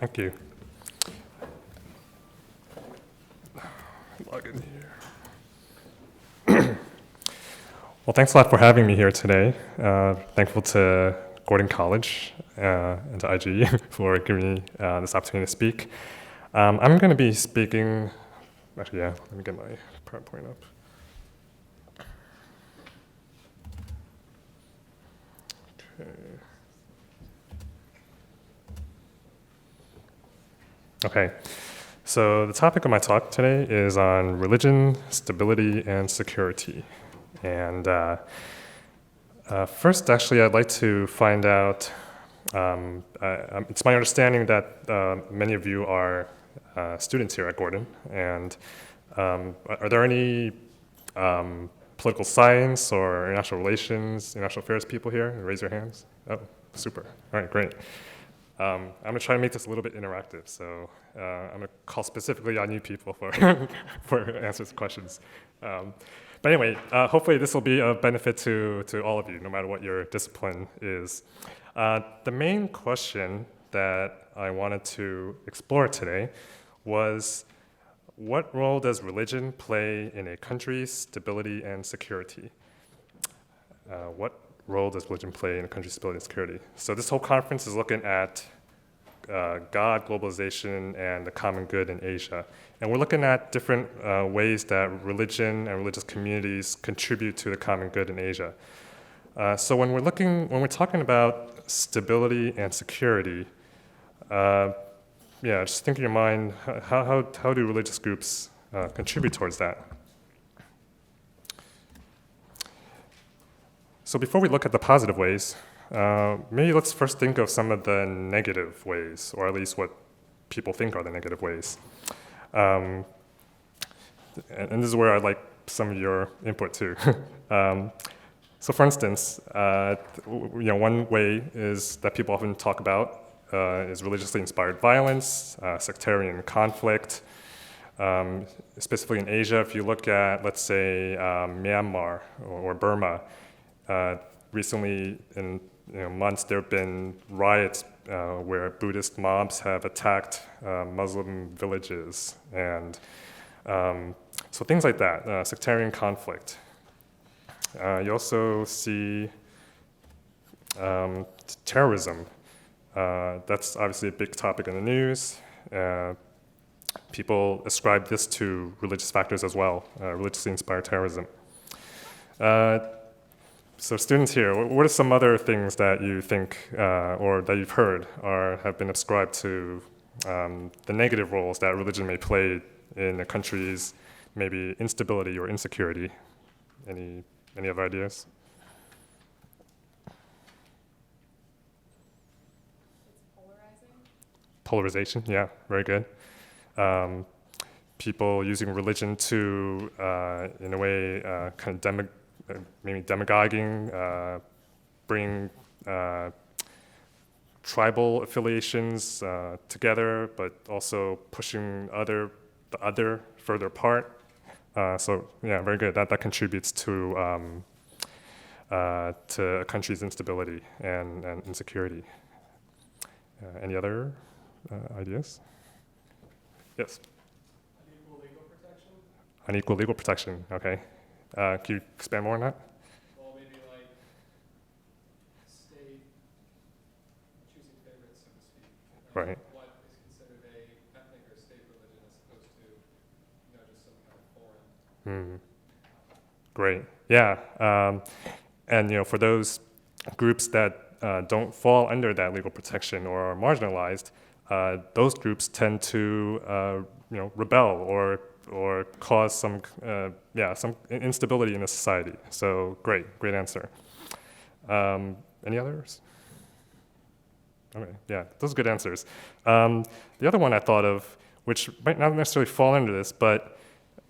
Thank you. Log in here. Well, thanks a lot for having me here today. Thankful to Gordon College and to IG for giving me this opportunity to speak. I'm going to be speaking, actually, yeah, let me get my PowerPoint up. Okay, so the topic of my talk today is on religion, stability, and security. And first, actually, I'd like to find out, it's my understanding that many of you are students here at Gordon, and are there any political science or international relations, international affairs people here? Raise your hands. Oh, super. All right, great. I'm going to try to make this a little bit interactive, so I'm going to call specifically on you people for, for answers to questions. But anyway, hopefully this will be of benefit to all of you, no matter what your discipline is. The main question that I wanted to explore today was, what role does religion play in a country's stability and security? What role does religion play in a country's stability and security? So this whole conference is looking at God, globalization, and the common good in Asia. And we're looking at different ways that religion and religious communities contribute to the common good in Asia. So when we're talking about stability and security, just think in your mind, how do religious groups contribute towards that? So before we look at the positive ways, maybe let's first think of some of the negative ways, or at least what people think are the negative ways. And this is where I'd like some of your input too. So for instance, one way is that people often talk about is religiously inspired violence, sectarian conflict. Specifically in Asia, if you look at, let's say, Myanmar or Burma, recently in months there have been riots where Buddhist mobs have attacked Muslim villages, and so things like that, sectarian conflict. You also see terrorism. That's obviously a big topic in the news. People ascribe this to religious factors as well, religiously inspired terrorism. So students here, what are some other things that you think or that you've heard or have been ascribed to the negative roles that religion may play in a country's maybe instability or insecurity? Any other ideas? It's polarization, yeah, very good. People using religion to, in a way, kind of maybe demagoguing, bring tribal affiliations together, but also pushing the other further apart. So yeah, very good. That contributes to a country's instability and insecurity. Any other ideas? Yes. Unequal legal protection? Unequal legal protection, okay. Can you expand more on that? Well, maybe like state choosing favorites, so to speak. Right. What is considered a ethnic or state religion as opposed to, just some kind of foreign. Great. Yeah. And for those groups that don't fall under that legal protection or are marginalized, those groups tend to rebel or cause some instability in a society. So great answer. Any others? Okay, yeah, those are good answers. The other one I thought of, which might not necessarily fall under this, but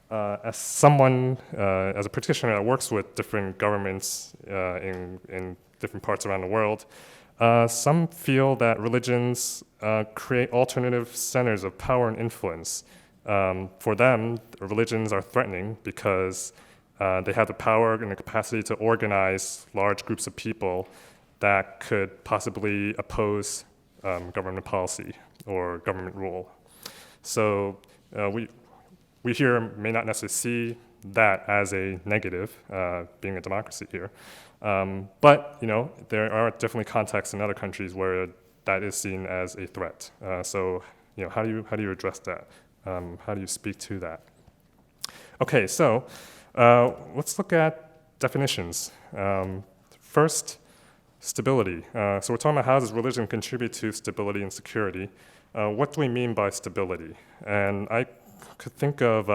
as someone, as a practitioner that works with different governments in different parts around the world, some feel that religions create alternative centers of power and influence. For them, religions are threatening because they have the power and the capacity to organize large groups of people that could possibly oppose government policy or government rule. So we here may not necessarily see that as a negative, being a democracy here. But there are definitely contexts in other countries where that is seen as a threat. So how do you address that? How do you speak to that? Okay, so let's look at definitions. First, stability. So we're talking about how does religion contribute to stability and security. What do we mean by stability? And I could think of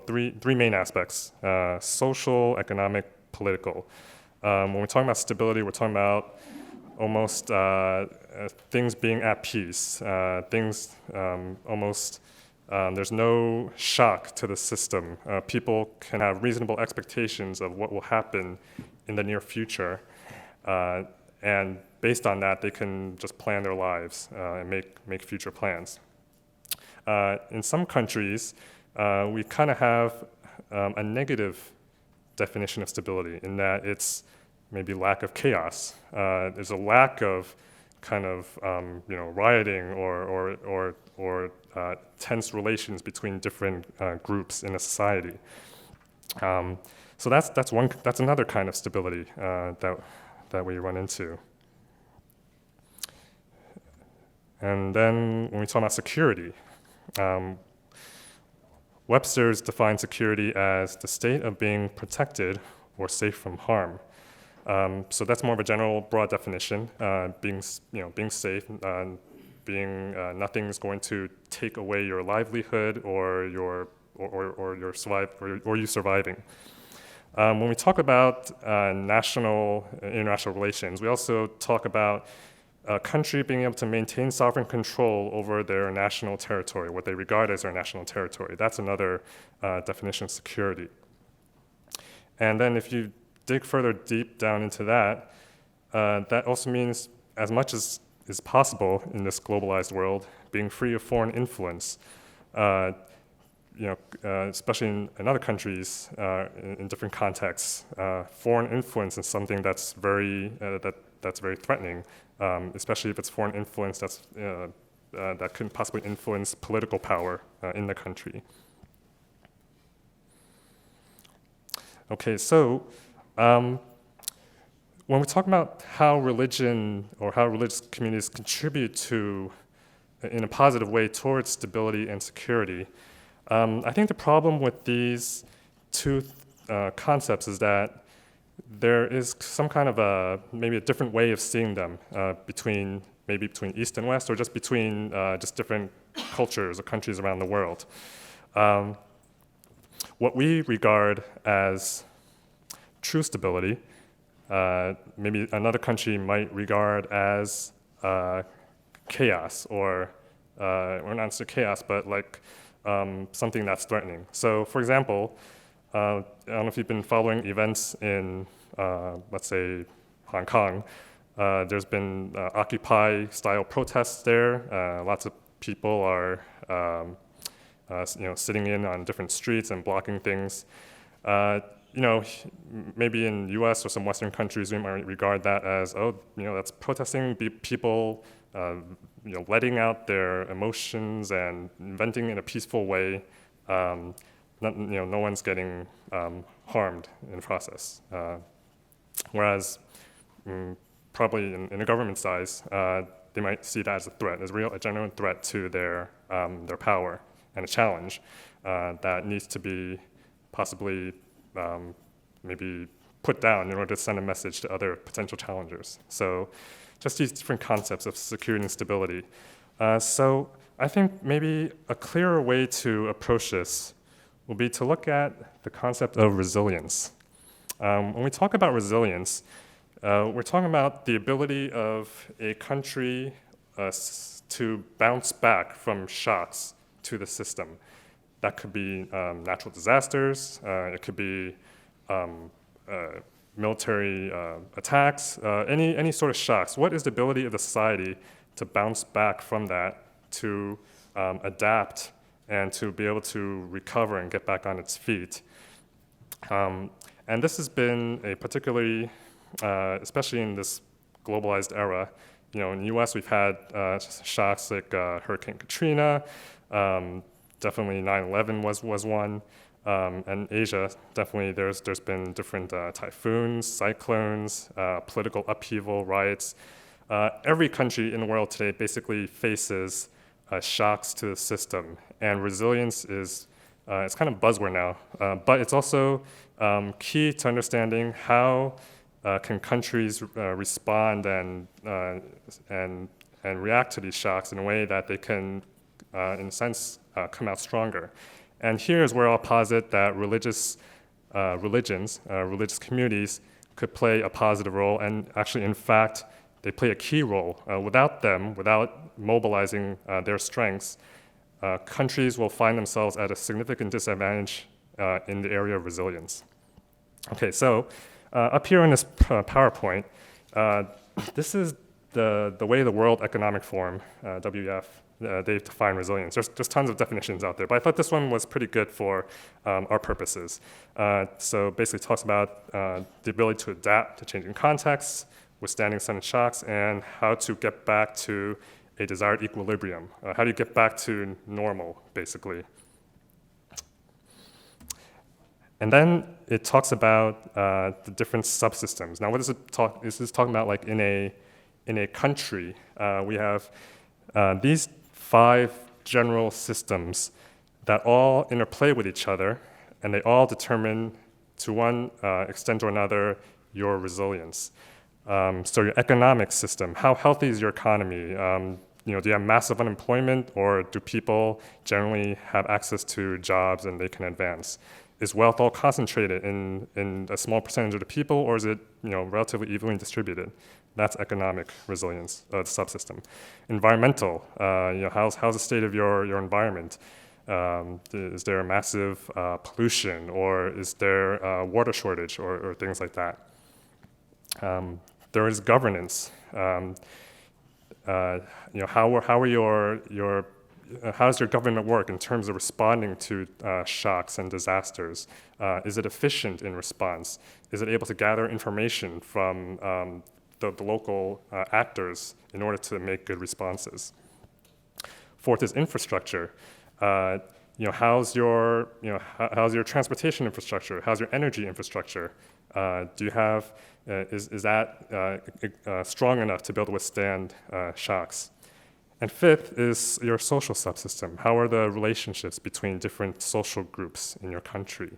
three main aspects: social, economic, political. When we're talking about stability, we're talking about almost things being at peace, there's no shock to the system. People can have reasonable expectations of what will happen in the near future, and based on that, they can just plan their lives and make future plans. In some countries, we kind of have a negative definition of stability in that it's maybe lack of chaos. There's a lack of kind of rioting or tense relations between different groups in a society. So that's another kind of stability that we run into. And then when we talk about security, Webster's defines security as the state of being protected or safe from harm. So that's more of a general, broad definition. Being safe, nothing's going to take away your livelihood or you surviving. When we talk about international relations, we also talk about a country being able to maintain sovereign control over their national territory, what they regard as their national territory. That's another definition of security. And then if you dig further deep down into that, that also means as much as is possible in this globalized world, being free of foreign influence. Especially in other countries, in different contexts, foreign influence is something that's very threatening, especially if it's foreign influence that could possibly influence political power in the country. Okay, so when we talk about how religion or how religious communities contribute in a positive way towards stability and security, I think the problem with these two concepts is that there is some kind of maybe a different way of seeing them between East and West, or just between just different cultures or countries around the world. What we regard as true stability, maybe another country might regard as chaos, or not necessarily chaos, but like something that's threatening. So, for example, I don't know if you've been following events in, let's say, Hong Kong. There's been Occupy-style protests there. Lots of people are, sitting in on different streets and blocking things. Maybe in U.S. or some Western countries, we might regard that as, that's protesting people, letting out their emotions and venting in a peaceful way. No one's getting harmed in the process. Whereas probably in the government size, they might see that as a threat, as a genuine threat to their power, and a challenge that needs to be possibly maybe put down in order to send a message to other potential challengers. So just these different concepts of security and stability. So I think maybe a clearer way to approach this will be to look at the concept of resilience. When we talk about resilience, we're talking about the ability of a country to bounce back from shocks to the system. That could be natural disasters, it could be military attacks, any sort of shocks. What is the ability of the society to bounce back from that, to adapt, and to be able to recover and get back on its feet? And this has been a particularly especially in this globalized era. In the U.S. we've had shocks like Hurricane Katrina, definitely 9/11 was one, and Asia definitely there's been different typhoons, cyclones, political upheaval, riots. Every country in the world today basically faces shocks to the system, and resilience is it's kind of buzzword now, but it's also key to understanding how can countries respond and react to these shocks in a way that they can, in a sense, come out stronger. And here is where I'll posit that religious communities could play a positive role, and actually, in fact, they play a key role. Without them, without mobilizing their strengths, countries will find themselves at a significant disadvantage in the area of resilience. Okay, so up here in this PowerPoint, this is the way the World Economic Forum, WEF, they define resilience. There's tons of definitions out there, but I thought this one was pretty good for our purposes. So basically it talks about the ability to adapt to changing contexts, withstanding sudden shocks, and how to get back to a desired equilibrium. How do you get back to normal, basically? And then it talks about the different subsystems. Now, what does it talk? This is talking about like in a country. We have these 5 general systems that all interplay with each other, and they all determine, to one extent or another, your resilience. So your economic system, how healthy is your economy? Do you have massive unemployment, or do people generally have access to jobs and they can advance? Is wealth all concentrated in a small percentage of the people, or is it relatively evenly distributed? That's economic resilience, the subsystem. Environmental, how's the state of your environment? Is there a massive pollution, or is there a water shortage, or things like that? There is governance. How does your government work in terms of responding to shocks and disasters? Is it efficient in response? Is it able to gather information from the local actors in order to make good responses? Fourth is infrastructure. How's your transportation infrastructure? How's your energy infrastructure? Do you have is that strong enough to be able to withstand shocks? And fifth is your social subsystem. How are the relationships between different social groups in your country?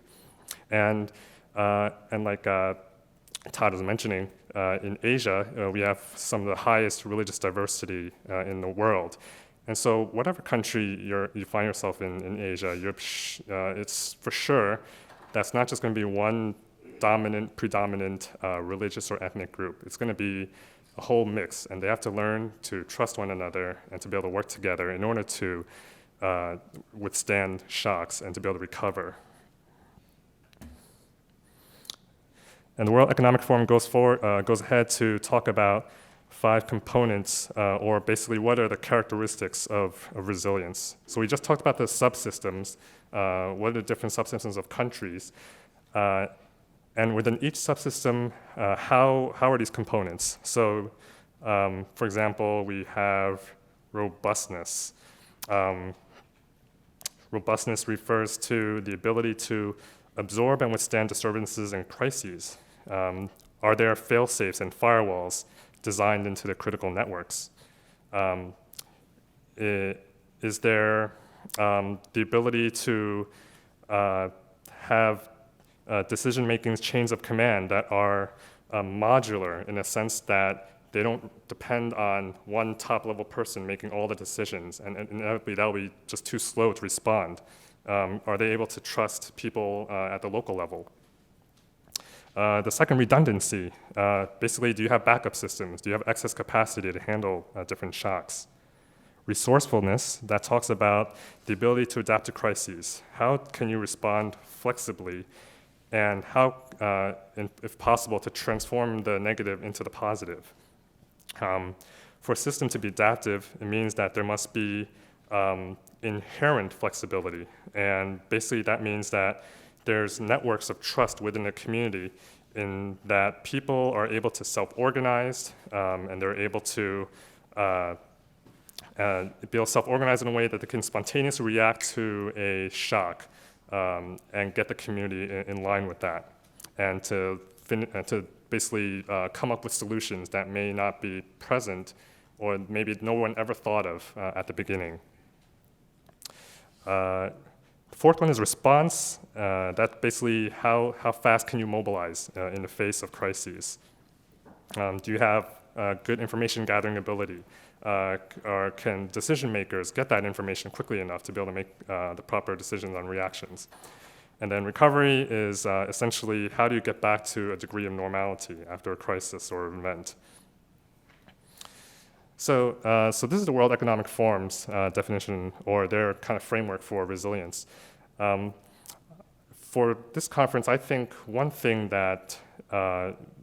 And like Todd was mentioning, in Asia, we have some of the highest religious diversity in the world. And so whatever country you find yourself in Asia, it's for sure that's not just going to be one predominant religious or ethnic group. It's going to be a whole mix, and they have to learn to trust one another and to be able to work together in order to withstand shocks and to be able to recover. And the World Economic Forum goes ahead to talk about 5 components, or basically what are the characteristics of resilience. So we just talked about the subsystems, what are the different subsystems of countries, and within each subsystem, how are these components? So, for example, we have robustness. Robustness refers to the ability to absorb and withstand disturbances and crises. Are there fail-safes and firewalls designed into the critical networks? Is there the ability to have decision-making chains of command that are modular in a sense that they don't depend on one top-level person making all the decisions, and inevitably that will be just too slow to respond? Are they able to trust people at the local level? The second, redundancy. Basically, do you have backup systems? Do you have excess capacity to handle different shocks? Resourcefulness, that talks about the ability to adapt to crises. How can you respond flexibly, and how, if possible, to transform the negative into the positive? For a system to be adaptive, it means that there must be inherent flexibility, and basically that means that there's networks of trust within the community in that people are able to self-organize, and they're able to be able to self-organize in a way that they can spontaneously react to a shock, and get the community in line with that, and to basically come up with solutions that may not be present or maybe no one ever thought of at the beginning. The fourth one is response. That's basically how fast can you mobilize in the face of crises. Do you have good information gathering ability? Or can decision makers get that information quickly enough to be able to make the proper decisions on reactions? And then recovery is essentially how do you get back to a degree of normality after a crisis or event. So this is the World Economic Forum's definition, or their kind of framework for resilience. For this conference, I think one thing that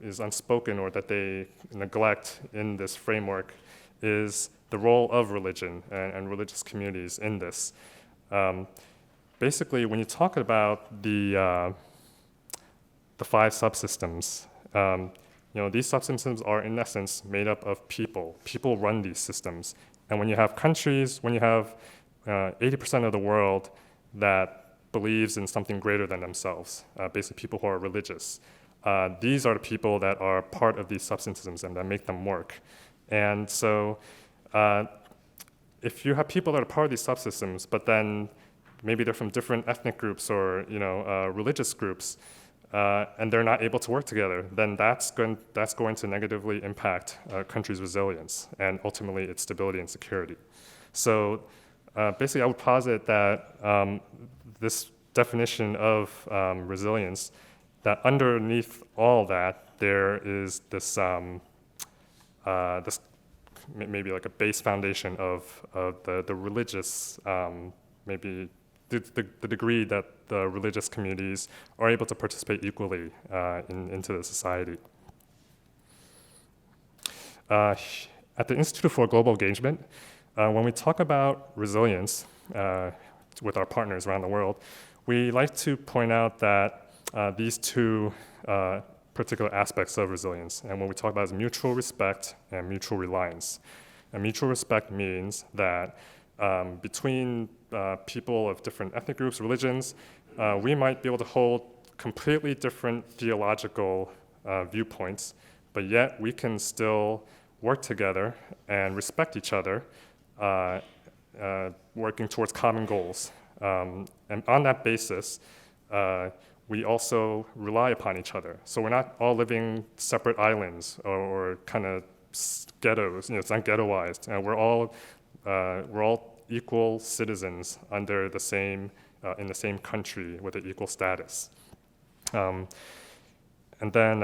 is unspoken or that they neglect in this framework is the role of religion and religious communities in this. Basically, when you talk about the 5 subsystems, these subsystems are in essence made up of people. People run these systems. And when you have countries, when you have 80% of the world that believes in something greater than themselves, basically people who are religious, these are the people that are part of these subsystems and that make them work. And so if you have people that are part of these subsystems, but then maybe they're from different ethnic groups or religious groups, and they're not able to work together, then that's going to negatively impact a country's resilience and ultimately its stability and security. So basically, I would posit that this definition of resilience, that underneath all that, there is this maybe like a base foundation of the religious, maybe the degree that the religious communities are able to participate equally into the society. At the Institute for Global Engagement, when we talk about resilience with our partners around the world, we like to point out that these 2 particular aspects of resilience, and what we talk about is mutual respect and mutual reliance. And mutual respect means that between people of different ethnic groups, religions, we might be able to hold completely different theological viewpoints, but yet we can still work together and respect each other, working towards common goals. And on that basis, we also rely upon each other. So we're not all living separate islands or kind of ghettos. It's not ghettoized. We're all equal citizens under the same in the same country with an equal status. And then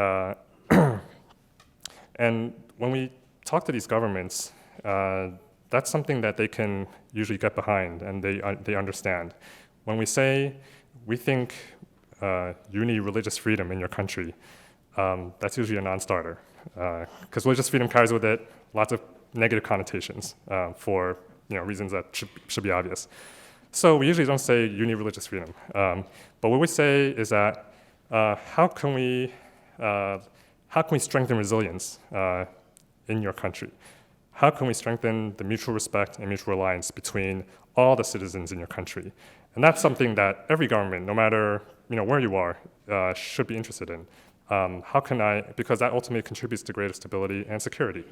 and when we talk to these governments, that's something that they can usually get behind and they understand. When we say we think you need religious freedom in your country, that's usually a non-starter, because religious freedom carries with it lots of negative connotations for reasons that should be obvious. So we usually don't say you need religious freedom, but what we say is that how can we strengthen resilience in your country? How can we strengthen the mutual respect and mutual reliance between all the citizens in your country? And that's something that every government, no matter where you are, should be interested in. Because that ultimately contributes to greater stability and security.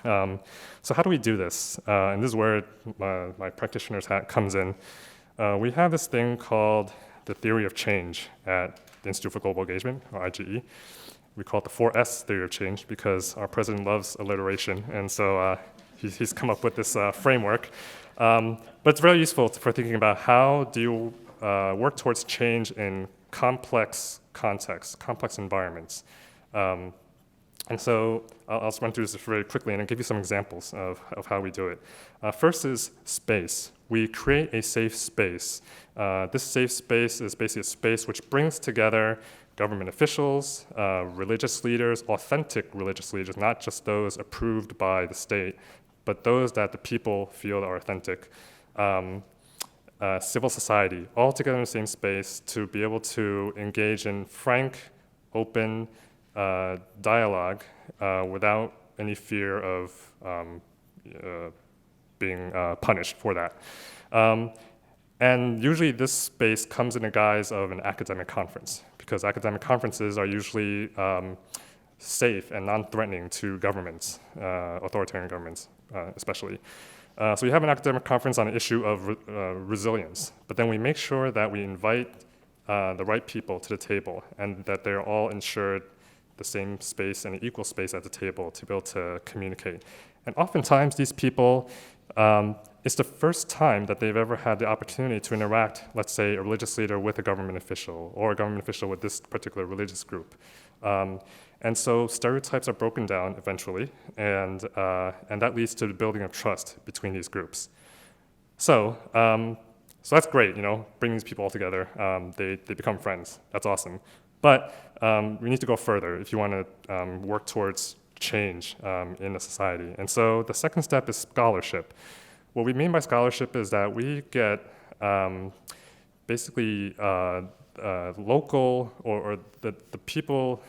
So how do we do this? And this is where my practitioner's hat comes in. We have this thing called the theory of change at the Institute for Global Engagement, or IGE. We call it the 4S theory of change because our president loves alliteration, and so he's come up with this framework. But it's very useful for thinking about how do you work towards change in complex contexts, complex environments. And so I'll just run through this very quickly and I'll give you some examples of how we do it. First is space. We create a safe space. This safe space is basically a space which brings together government officials, religious leaders, authentic religious leaders, not just those approved by the state, but those that the people feel are authentic. Civil society, all together in the same space to be able to engage in frank, open dialogue without any fear of being punished for that. And usually this space comes in the guise of an academic conference, because academic conferences are usually safe and non-threatening to governments, authoritarian governments especially. So we have an academic conference on the issue of resilience, but then we make sure that we invite the right people to the table and that they're all ensured the same space and an equal space at the table to be able to communicate. And oftentimes these people, it's the first time that they've ever had the opportunity to interact, let's say, a religious leader with a government official or a government official with this particular religious group. And so stereotypes are broken down eventually, and that leads to the building of trust between these groups. So that's great, bringing these people all together. They become friends. That's awesome. But we need to go further if you want to work towards change in a society. And so the second step is scholarship. What we mean by scholarship is that we get basically local or the people,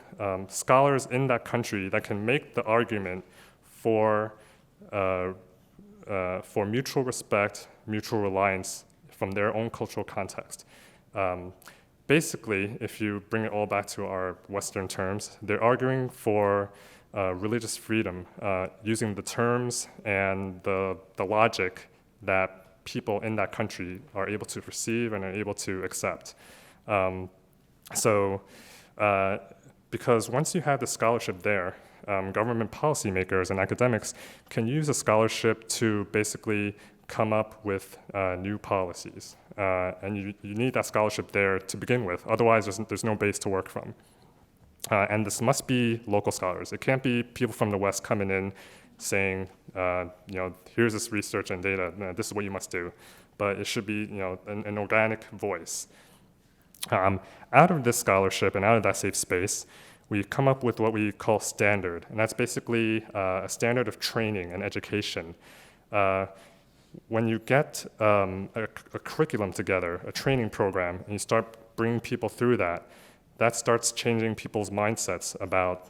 scholars in that country that can make the argument for mutual respect, mutual reliance from their own cultural context. Basically, if you bring it all back to our Western terms, they're arguing for religious freedom using the terms and the logic that people in that country are able to receive and are able to accept. Because once you have the scholarship there, government policymakers and academics can use a scholarship to basically come up with new policies. And you need that scholarship there to begin with. Otherwise, there's no base to work from. And this must be local scholars. It can't be people from the West coming in saying, here's this research and data, this is what you must do. But it should be, an organic voice. Out of this scholarship and out of that safe space, we come up with what we call standard. And that's basically a standard of training and education. When you get a curriculum together, a training program, and you start bringing people through that starts changing people's mindsets about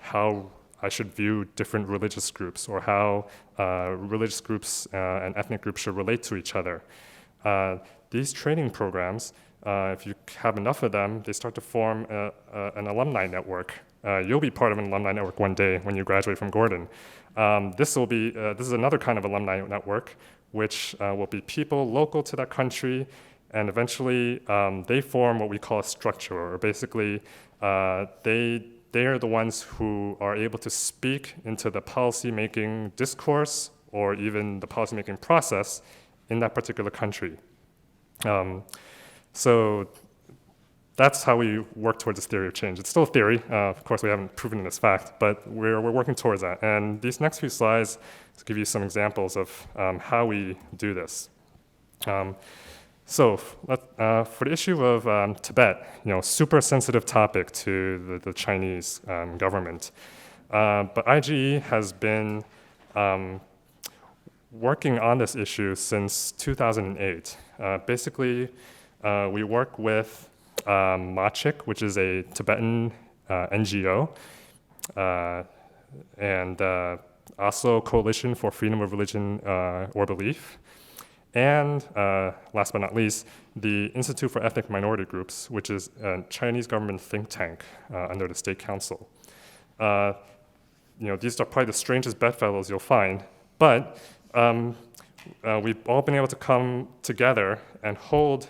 how I should view different religious groups or how religious groups and ethnic groups should relate to each other. These training programs, if you have enough of them, they start to form an alumni network. You'll be part of an alumni network one day when you graduate from Gordon. This is another kind of alumni network, which will be people local to that country, and eventually they form what we call a structure, or basically they are the ones who are able to speak into the policy-making discourse or even the policy-making process in that particular country. So that's how we work towards this theory of change. It's still a theory. Of course, we haven't proven it as fact, but we're working towards that. And these next few slides to give you some examples of how we do this. So for the issue of Tibet, super sensitive topic to the Chinese government. But IGE has been working on this issue since 2008. Basically, we work with Machik, which is a Tibetan NGO, and also Coalition for Freedom of Religion or Belief, and last but not least, the Institute for Ethnic Minority Groups, which is a Chinese government think tank under the State Council. These are probably the strangest bedfellows you'll find, but we've all been able to come together and hold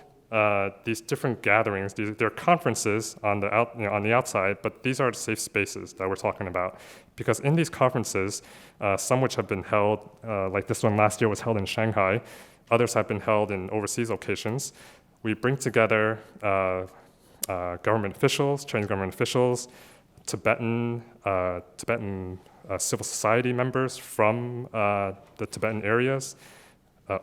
these different gatherings. They're conferences on the outside, but these are the safe spaces that we're talking about. Because in these conferences, some which have been held, like this one last year was held in Shanghai, others have been held in overseas locations. We bring together government officials, Chinese government officials, Tibetan civil society members from the Tibetan areas,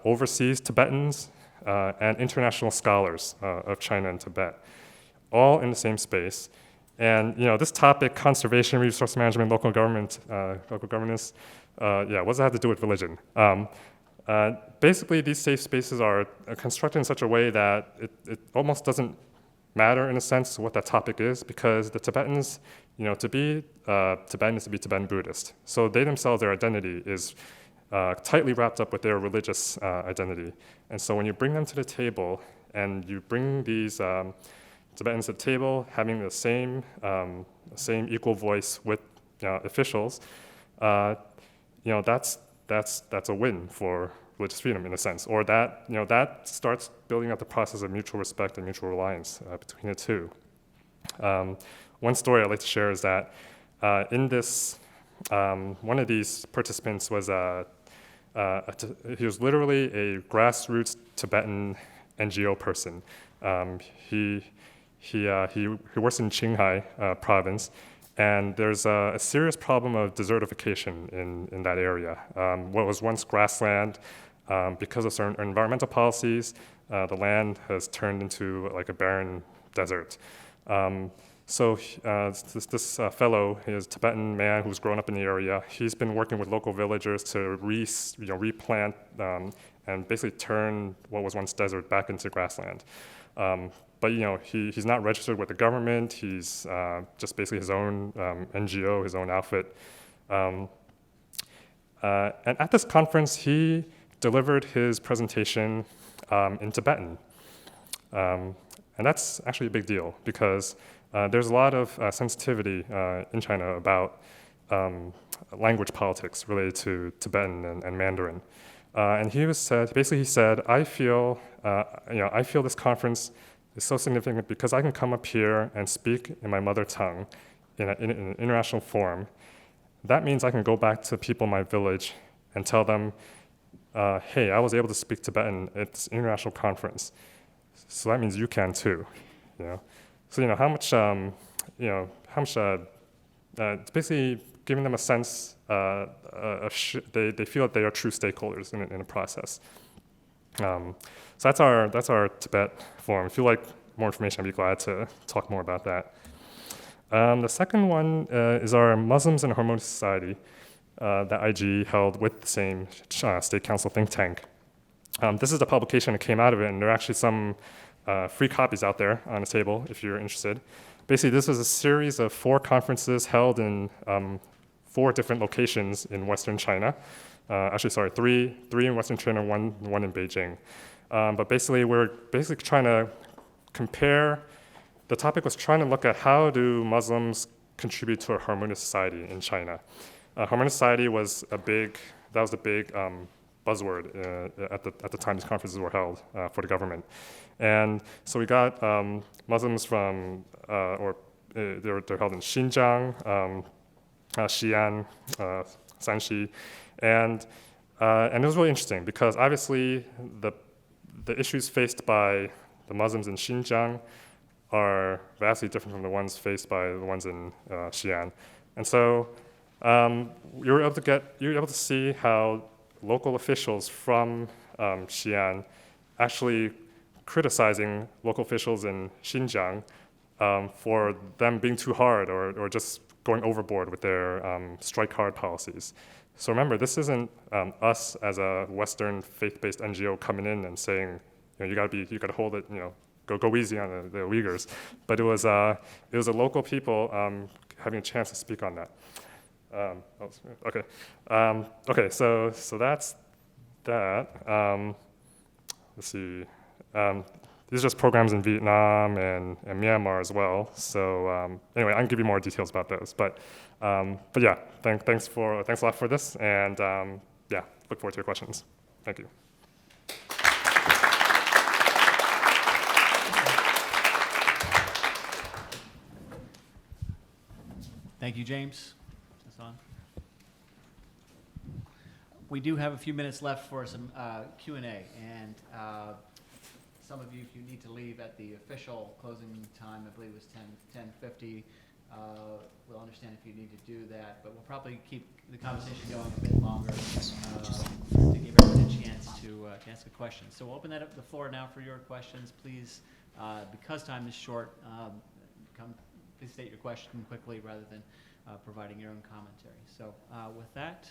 overseas Tibetans, and international scholars of China and Tibet, all in the same space. And this topic, conservation, resource management, local governance, what does that have to do with religion? Basically, these safe spaces are constructed in such a way that it almost doesn't matter in a sense what that topic is, because the Tibetans, to be Tibetan is to be Tibetan Buddhist. So they themselves, their identity is tightly wrapped up with their religious identity. And so when you bring them to the table and you bring these Tibetans to the table, having the same equal voice with officials, that's a win for religious freedom in a sense, or that starts building up the process of mutual respect and mutual reliance between the two. One story I'd like to share is that in this, one of these participants was he was literally a grassroots Tibetan NGO person. He works in Qinghai province, and there's a serious problem of desertification in that area. What was once grassland, because of certain environmental policies, the land has turned into like a barren desert. So this fellow, he is a Tibetan man who's grown up in the area. He's been working with local villagers to replant and basically turn what was once desert back into grassland. But he's not registered with the government. He's just basically his own NGO, his own outfit. And at this conference, he delivered his presentation in Tibetan. And that's actually a big deal because there's a lot of sensitivity in China about language politics related to Tibetan and Mandarin. And he said, I feel this conference is so significant because I can come up here and speak in my mother tongue in an international forum. That means I can go back to people in my village and tell them, hey, I was able to speak Tibetan at this international conference. So that means you can too. So how much it's basically giving them a sense they feel that they are true stakeholders in a process. So that's our Tibet forum. If you like more information, I'd be glad to talk more about that. The second one is our Muslims in a Harmonious Society that IG held with the same State Council think tank. This is the publication that came out of it, and there are actually some free copies out there on the table if you're interested. Basically, this was a series of 4 conferences held in 4 different locations in Western China. Three in Western China, one in Beijing. But basically, we're trying to compare. The topic was trying to look at how do Muslims contribute to a harmonious society in China. Harmonious society was a big buzzword at the time these conferences were held for the government. And so we got Muslims from, they're held in Xinjiang, Xi'an, Shanxi, and it was really interesting because obviously the issues faced by the Muslims in Xinjiang are vastly different from the ones faced by the ones in Xi'an, and so you were able to see how local officials from Xi'an actually criticizing local officials in Xinjiang for them being too hard or just going overboard with their strike hard policies. So remember, this isn't us as a Western faith-based NGO coming in and saying, you got to hold it, go easy on the Uyghurs. But it was a local people having a chance to speak on that. Okay, so that's that. Let's see. These are just programs in Vietnam and Myanmar as well. So anyway, I can give you more details about those. But yeah, thanks a lot for this, and yeah, look forward to your questions. Thank you. Thank you, James. That's on. We do have a few minutes left for some Q&A, and some of you, if you need to leave at the official closing time, I believe it was 10:50, we'll understand if you need to do that, but we'll probably keep the conversation going a bit longer to give everyone a chance to ask a question. So we'll open that up the floor now for your questions. Please, because time is short, please state your question quickly rather than providing your own commentary. So with that,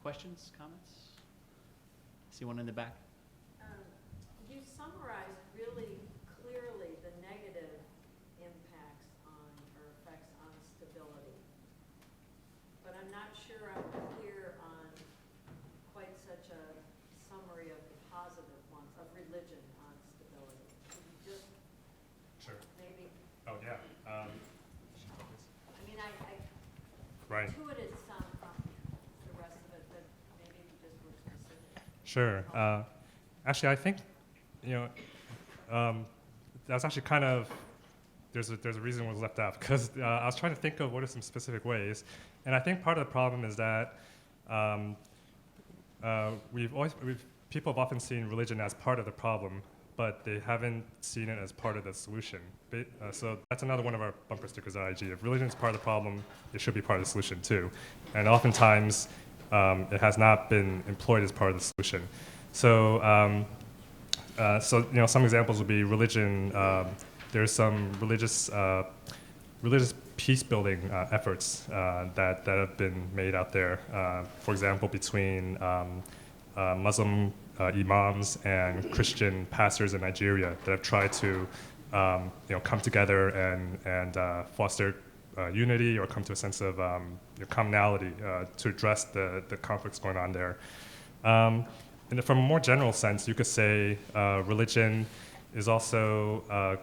questions, comments? I see one in the back. You summarized really clearly Right. intuitive sound from the rest of it, but maybe if you just were specific. Sure. Actually, I think, you know, that's actually kind of, there's a reason it was left out, because I was trying to think of what are some specific ways. And I think part of the problem is that people have often seen religion as part of the problem, but they haven't seen it as part of the solution. So that's another one of our bumper stickers at IG. If religion is part of the problem, it should be part of the solution too. And oftentimes, it has not been employed as part of the solution. So, some examples would be religion. There's some religious peace-building efforts that have been made out there. For example, between Muslim imams and Christian pastors in Nigeria that have tried to come together and foster unity or come to a sense of commonality to address the conflicts going on there. And from a more general sense, you could say religion is also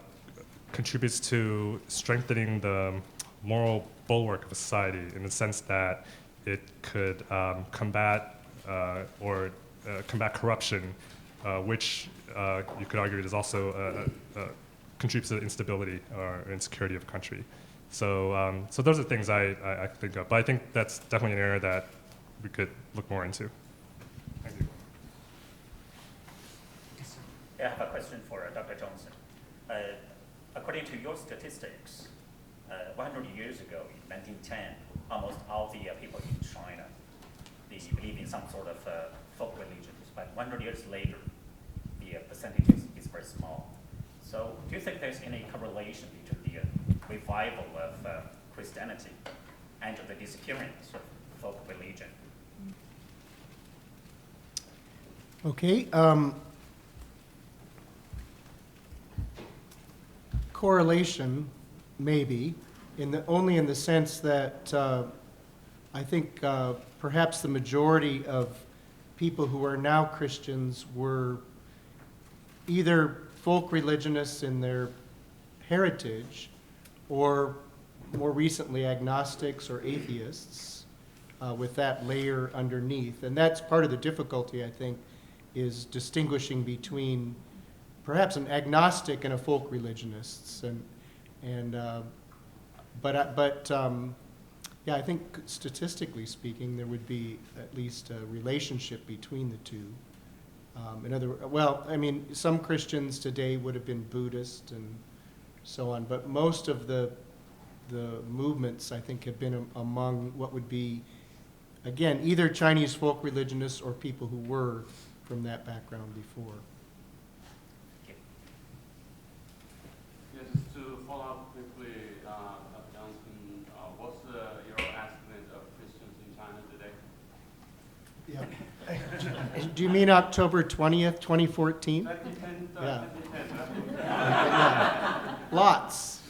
contributes to strengthening the moral bulwark of a society in the sense that it could combat corruption, which you could argue is also contributes to the instability or insecurity of a country. So those are things I think of. But I think that's definitely an area that we could look more into. Thank you. I have a question for Dr. Johnson. According to your statistics, 100 years ago, in 1910, almost all the people in China, they believe in some sort of folk religions. But 100 years later, the percentage is very small. So do you think there's any correlation between the revival of Christianity and the disappearance of folk religion? Okay. Correlation, maybe, only in the sense that I think perhaps the majority of people who are now Christians were either folk religionists in their heritage or more recently agnostics or atheists with that layer underneath. And that's part of the difficulty, I think, is distinguishing between perhaps an agnostic and a folk religionist. Yeah, I think statistically speaking, there would be at least a relationship between the two. Some Christians today would have been Buddhist and so on, but most of the movements, I think, have been among what would be, again, either Chinese folk religionists or people who were from that background before. Yeah, just to follow up quickly, Dr. Johnson, what's your estimate of Christians in China today? Yeah. Do you mean October 20th, 2014? 2010, Yeah. 2010, right? Yeah. Lots.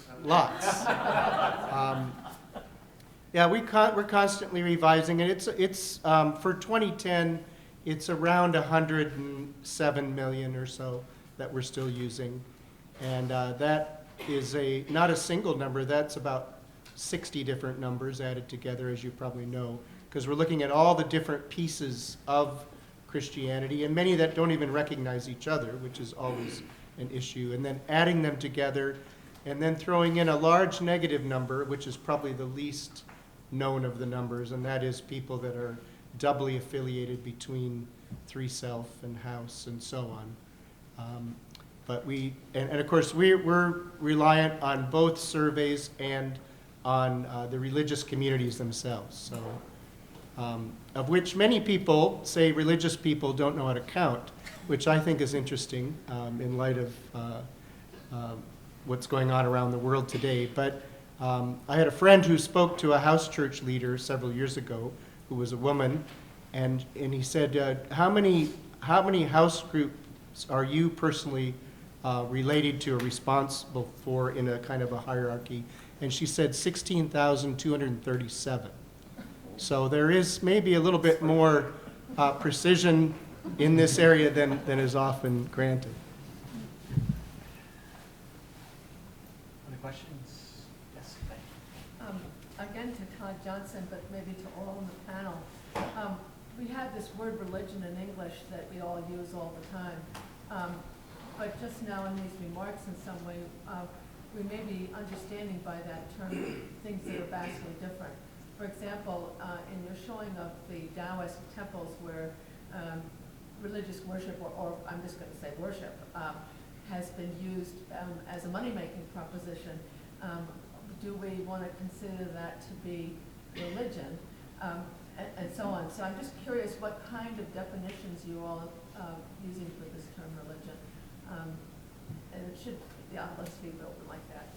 We're constantly revising it. It's for 2010, it's around 107 million or so that we're still using. And that is not a single number, that's about 60 different numbers added together, as you probably know, because we're looking at all the different pieces of Christianity, and many that don't even recognize each other, which is always an issue, and then adding them together, and then throwing in a large negative number, which is probably the least known of the numbers, and that is people that are doubly affiliated between Three Self and House and so on. But of course, we're reliant on both surveys and on the religious communities themselves. So, of which many people say religious people don't know how to count, which I think is interesting in light of what's going on around the world today. But I had a friend who spoke to a house church leader several years ago, who was a woman, and he said, "How many house groups are you personally related to or responsible for in a kind of a hierarchy?" And she said 16,237. So there is maybe a little bit more precision in this area than is often granted. Other questions? Yes, thank you. Again, to Todd Johnson, but maybe to all on the panel. We have this word religion in English that we all use all the time. But just now in these remarks in some way, we may be understanding by that term things that are vastly different. For example, in your showing of the Taoist temples where religious worship, or I'm just going to say worship, has been used as a money-making proposition, do we want to consider that to be religion, and so on. So I'm just curious what kind of definitions you all are using for this term religion. And it should, yeah, let's be open like that.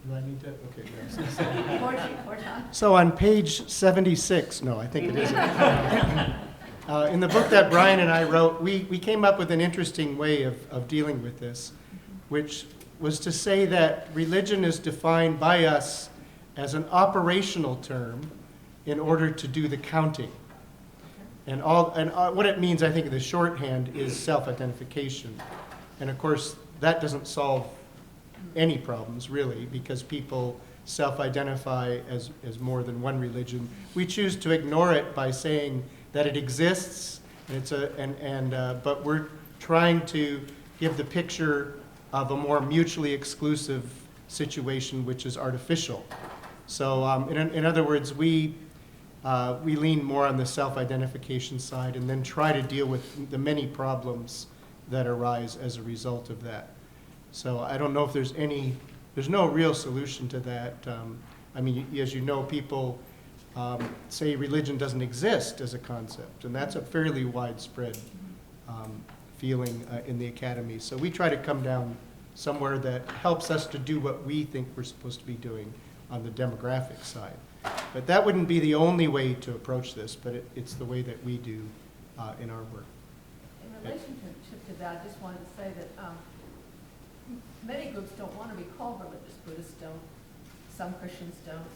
Do I need to? Okay, yes. Todd. So on page 76, no, I think it isn't. In the book that Brian and I wrote, we came up with an interesting way of dealing with this, which was to say that religion is defined by us as an operational term in order to do the counting. And what it means, I think, in the shorthand is self-identification. And of course, that doesn't solve any problems, really, because people self-identify as more than one religion. We choose to ignore it by saying that it exists, and but we're trying to give the picture of a more mutually exclusive situation, which is artificial. So, in other words, we lean more on the self-identification side, and then try to deal with the many problems that arise as a result of that. So I don't know if there's no real solution to that. I mean, as you know, people say religion doesn't exist as a concept, and that's a fairly widespread feeling in the academy. So we try to come down somewhere that helps us to do what we think we're supposed to be doing on the demographic side. But that wouldn't be the only way to approach this, but it's the way that we do in our work. In relationship to that, I just wanted to say that many groups don't want to be called religious. Buddhists don't. Some Christians don't.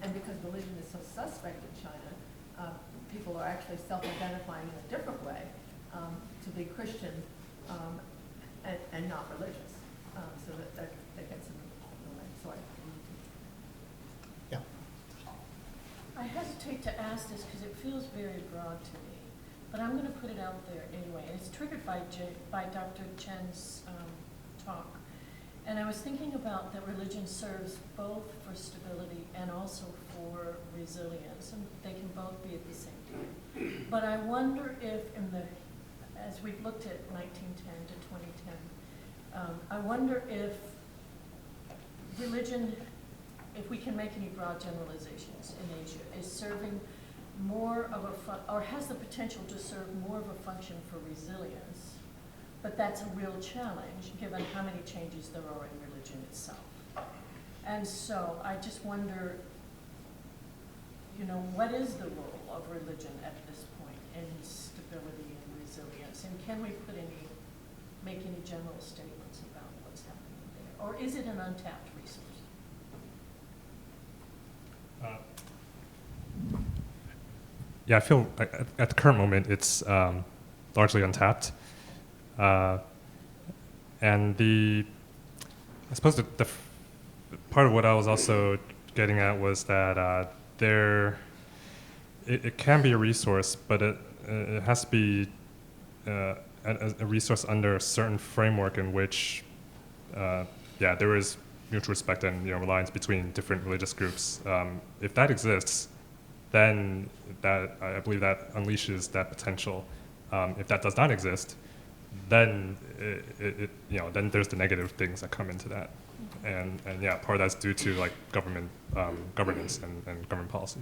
And because religion is so suspect in China, people are actually self-identifying in a different way to be Christian and not religious. So that gets in the way. Sorry. Yeah. I hesitate to ask this because it feels very broad to me, but I'm going to put it out there anyway. And it's triggered by Dr. Chen's talk. And I was thinking about that religion serves both for stability and also for resilience, and they can both be at the same time. But I wonder if as we've looked at 1910 to 2010, I wonder if religion, if we can make any broad generalizations in Asia, is serving more of or has the potential to serve more of a function for resilience. But that's a real challenge, given how many changes there are in religion itself. And so I just wonder, what is the role of religion at this point in stability and resilience? And can we make any general statements about what's happening there? Or is it an untapped resource? Yeah, I feel at the current moment it's largely untapped. And I suppose the part of what I was also getting at was that it can be a resource, but it has to be a resource under a certain framework in which, there is mutual respect and reliance between different religious groups. If that exists, then I believe that unleashes that potential. If that does not exist, then then there's the negative things that come into that, and part of that's due to like government governance and government policy.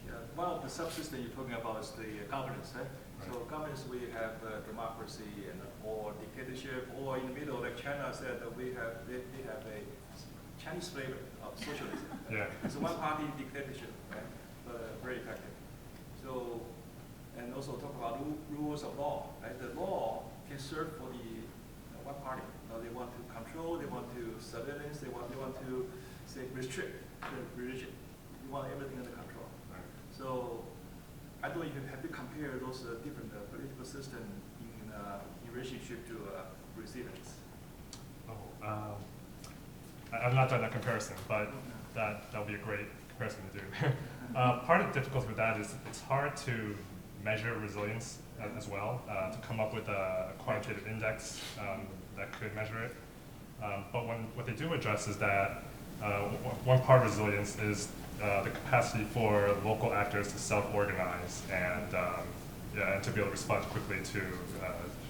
Yeah, one of the subsystems you're talking about is the governance, right? So governance, we have democracy and or dictatorship, or in the middle, like China said, that they have a Chinese flavor of socialism. Yeah. It's a one-party dictatorship, right? But very effective. So, and also talk about rules of law, right? The law can serve for the one party. They want to control, they want to surveillance, they want to say restrict the religion. They want everything under control. Right. So, I don't know if you have to compare those different political systems in relationship to recipients? I've not done that comparison, but that would be a great comparison to do. Part of the difficulty with that is it's hard to measure resilience as well, to come up with a quantitative index that could measure it. But what they do address is that one part of resilience is the capacity for local actors to self-organize and to be able to respond quickly to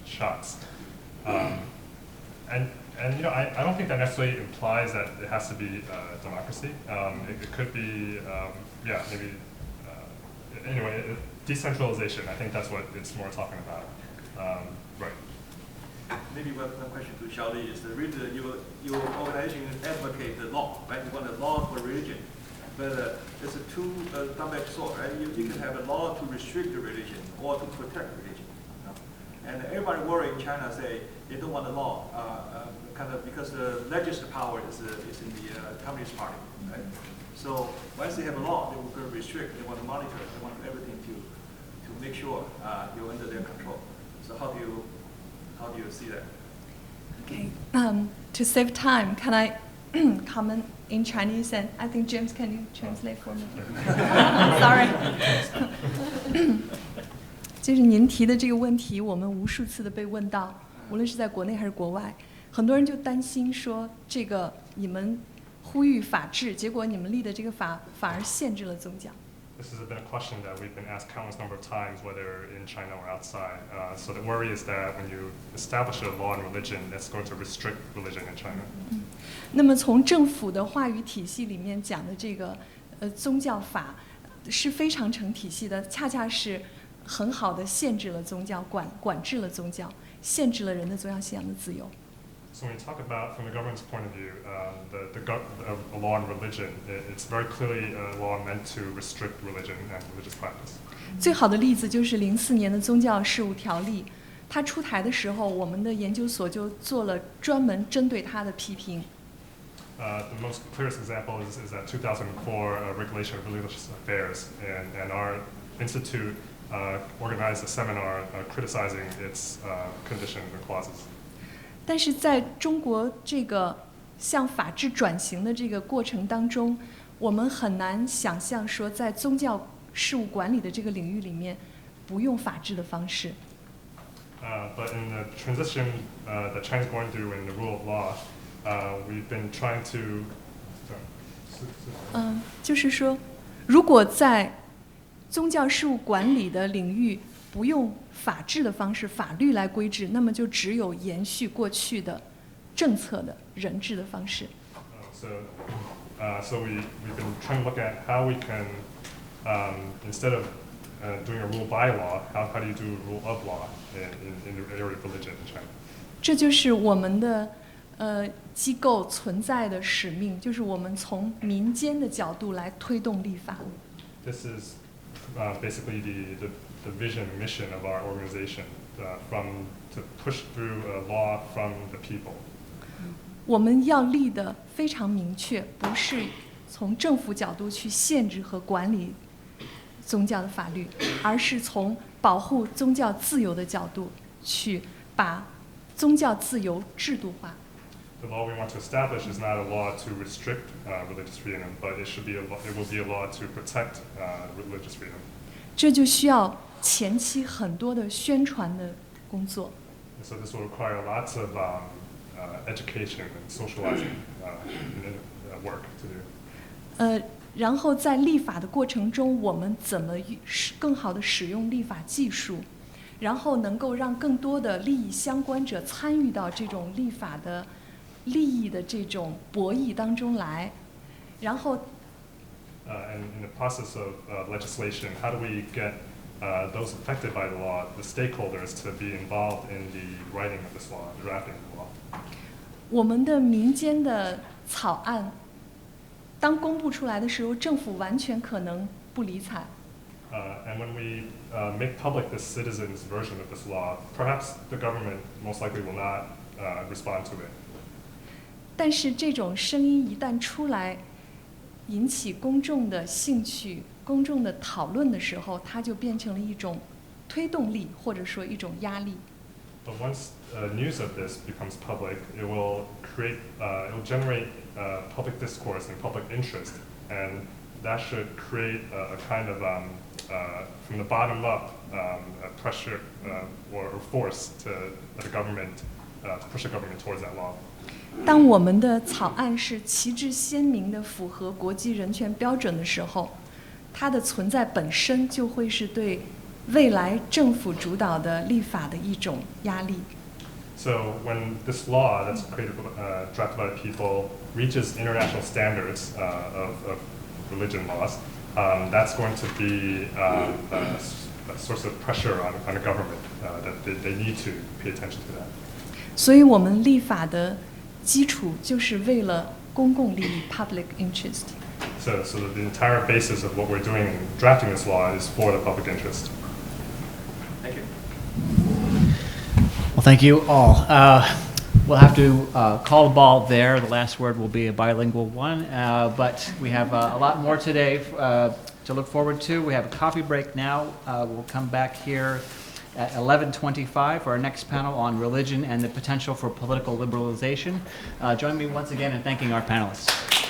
shocks. And you know, I don't think that necessarily implies that it has to be democracy. It could be, maybe, anyway, decentralization. I think that's what it's more talking about. Right. Maybe one question to Xiaoli is your organization advocate the law, right? You want a law for religion, but it's a double-edged sword, right? You can have a law to restrict the religion or to protect religion. And everybody worry in China say they don't want a law, kind of because the legislative power is in the Communist Party, right? So once they have a law, they will go restrict. They want to monitor. They want everything to make sure you're under their control. So how do you see that? Okay. To save time, can I comment in Chinese? And I think James, can you translate for me? Sorry. 就是您提的这个问题，我们无数次的被问到，无论是在国内还是国外，很多人就担心说，这个你们呼吁法治，结果你们立的这个法反而限制了宗教。This has been a question that we've been asked countless number of times, whether in China or outside. So the worry is that when you establish a law on religion, that's going to restrict religion in China. 那么从政府的话语体系里面讲的这个宗教法是非常成体系的，恰恰是很好的限制了宗教，管制了宗教，限制了人的宗教信仰的自由。So when you talk about, from the government's point of view, a law on religion, it's very clearly a law meant to restrict religion and religious practice. 最好的例子就是04年的宗教事务条例，它出台的时候，我们的研究所就做了专门针对它的批评。The most clearest example is that 2004 regulation of religious affairs, and our institute organized a seminar criticizing its conditions and clauses. 但是在中国这个向法治转型的这个过程当中，我们很难想象说在宗教事务管理的这个领域里面不用法治的方式。But in the transition that China's going through in the rule of law, we've been trying to. 就是说，如果在宗教事务管理的领域不用法治的方式、法律来规制，那么就只有延续过去的政策的人治的方式。So we've been trying to look at how we can, instead of doing a rule by law, how do you do a rule of law in the area of religion in China? 这就是我们的机构存在的使命，就是我们从民间的角度来推动立法。This is basically the vision and mission of our organization, to push through a law from the people. 我们要立的非常明确，不是从政府角度去限制和管理宗教的法律，而是从保护宗教自由的角度去把宗教自由制度化。The law we want to establish is not a law to restrict religious freedom, but it will be a law to protect religious freedom. 这就需要前期很多的宣传的工作。So this will require lots of education and socializing work to do. 然后在立法的过程中，我们怎么更好的使用立法技术，然后能够让更多的利益相关者参与到这种立法的利益的这种博弈当中来，然后。And in the process of legislation, how do we get those affected by the law, the stakeholders, to be involved in the writing of this law, the drafting of the law? 我们的民间的草案，当公布出来的时候，政府完全可能不理睬。And when we make public the citizens' version of this law, perhaps the government most likely will not respond to it. 但是这种声音一旦出来，引起公众的兴趣、公众的讨论的时候，它就变成了一种推动力，或者说一种压力。But once news of this becomes public, it will generate public discourse and public interest, and that should create a kind of from the bottom up a pressure or force to the government to push the government towards that law. 当我们的草案是旗帜鲜明的符合国际人权标准的时候，它的存在本身就会是对未来政府主导的立法的一种压力。So when this law that's drafted by the people reaches international standards of religion laws, that's going to be a source of pressure on the government that they need to pay attention to that. 所以我们立法的基础就是为了公共利益 （public interest）。So the entire basis of what we're doing in drafting this law is for the public interest. Thank you. Well, thank you all. We'll have to call the ball there. The last word will be a bilingual one, but we have a lot more today to look forward to. We have a coffee break now. We'll come back here at 11:25 for our next panel on religion and the potential for political liberalization. Join me once again in thanking our panelists.